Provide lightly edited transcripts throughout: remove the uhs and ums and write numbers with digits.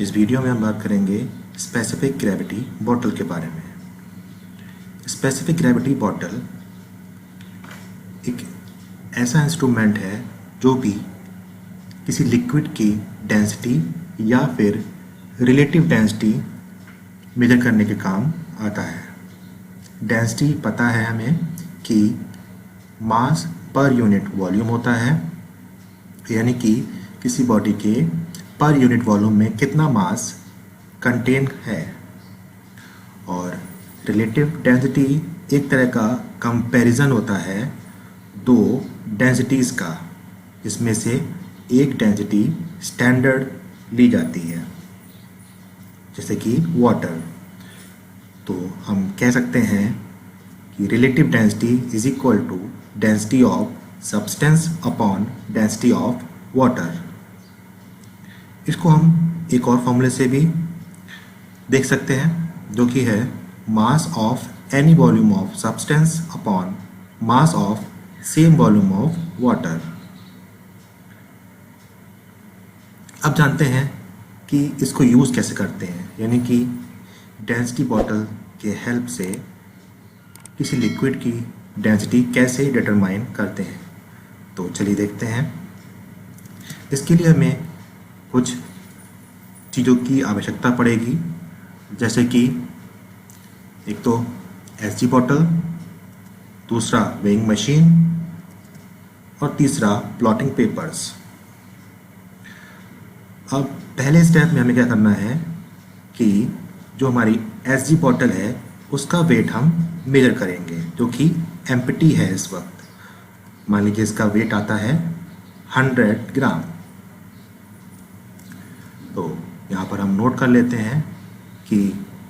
इस वीडियो में हम बात करेंगे स्पेसिफिक ग्रेविटी बॉटल के बारे में। स्पेसिफिक ग्रेविटी बॉटल एक ऐसा इंस्ट्रूमेंट है जो भी किसी लिक्विड की डेंसिटी या फिर रिलेटिव डेंसिटी मेजर करने के काम आता है। डेंसिटी पता है हमें कि मास पर यूनिट वॉल्यूम होता है, यानी कि किसी बॉडी के पर यूनिट वॉल्यूम में कितना मास कंटेन है। और रिलेटिव डेंसिटी एक तरह का कंपैरिजन होता है दो डेंसिटीज़ का, जिसमें से एक डेंसिटी स्टैंडर्ड ली जाती है, जैसे कि वाटर। तो हम कह सकते हैं कि relative density is equal to density of substance upon density of water. इसको हम एक और फॉर्मूले से भी देख सकते हैं, जो कि है mass of any volume of substance upon mass of same volume of water. अब जानते हैं कि इसको यूज़ कैसे करते हैं, यानी कि डेंसिटी बॉटल के हेल्प से किसी लिक्विड की डेंसिटी कैसे डिटरमाइन करते हैं। तो चलिए देखते हैं। इसके लिए हमें कुछ चीज़ों की आवश्यकता पड़ेगी, जैसे कि एक तो एसजी बॉटल, दूसरा वेइंग मशीन और तीसरा प्लॉटिंग पेपर्स। अब पहले स्टेप में हमें क्या करना है कि जो हमारी एसजी बॉटल है उसका वेट हम मेजर करेंगे, जो कि एम्प्टी है इस वक्त। मान लीजिए इसका वेट आता है 100 ग्राम। तो यहाँ पर हम नोट कर लेते हैं कि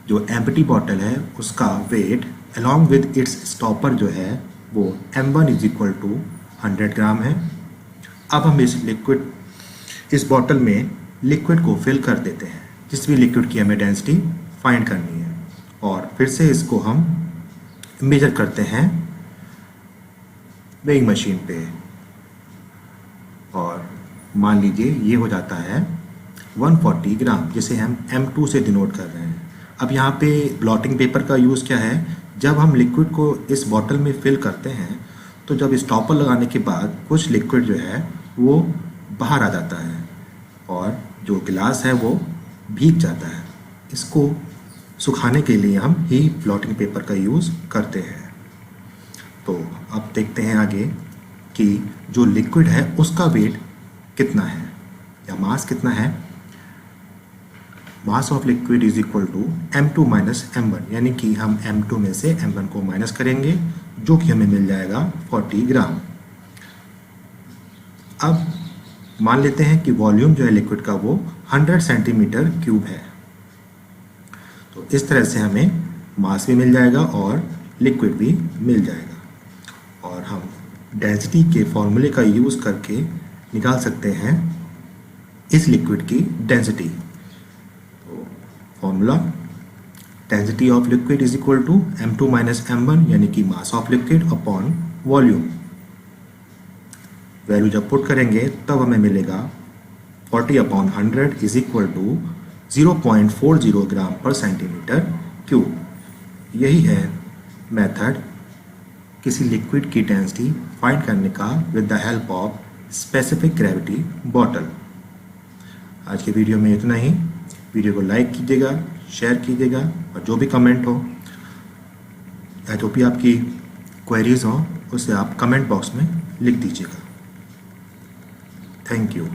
जो एम्प्टी बॉटल है उसका weight along with its stopper जो है वो m1 इज इक्वल टू 100 ग्राम है। अब हम इस बॉटल में लिक्विड को फिल कर देते हैं, जिस भी लिक्विड की हमें डेंसिटी फाइंड करनी है, और फिर से इसको हम मेजर करते हैं वेइंग मशीन पे। और मान लीजिए ये हो जाता है 140 ग्राम, जिसे हम M2 से डिनोट कर रहे हैं। अब यहाँ पे ब्लॉटिंग पेपर का यूज़ क्या है, जब हम लिक्विड को इस बॉटल में फिल करते हैं तो जब स्टॉपर लगाने के बाद कुछ लिक्विड जो है वो बाहर आ जाता है और जो गिलास है वो भीग जाता है। इसको सुखाने के लिए हम ही ब्लॉटिंग पेपर का यूज़ करते हैं। तो अब देखते हैं आगे कि जो लिक्विड है उसका वेट कितना है या मास कितना है। Mass of liquid is equal to M2 minus M1, यानी कि हम M2 में से M1 को माइनस करेंगे, जो कि हमें मिल जाएगा 40 ग्राम। अब मान लेते हैं कि वॉल्यूम जो है लिक्विड का वो 100 सेंटीमीटर क्यूब है। तो इस तरह से हमें मास भी मिल जाएगा और लिक्विड भी मिल जाएगा, और हम डेंसिटी के फॉर्मूले का यूज़ करके निकाल सकते हैं इस लिक्विड की डेंसिटी। तो formula density of liquid is equal to M2 minus M1, यानी कि mass of liquid upon volume. Value जब पुट करेंगे तब हमें मिलेगा 40 upon 100 is equal to 0.40 gram per centimetre cube. यही है मेथड किसी लिक्विड की डेंसिटी फाइंड करने का with the help of specific gravity bottle. आज के वीडियो में इतना ही। वीडियो को लाइक कीजिएगा, शेयर कीजिएगा, और जो भी कमेंट हो या जो भी आपकी क्वेरीज हो उसे आप कमेंट बॉक्स में लिख दीजिएगा। Thank you.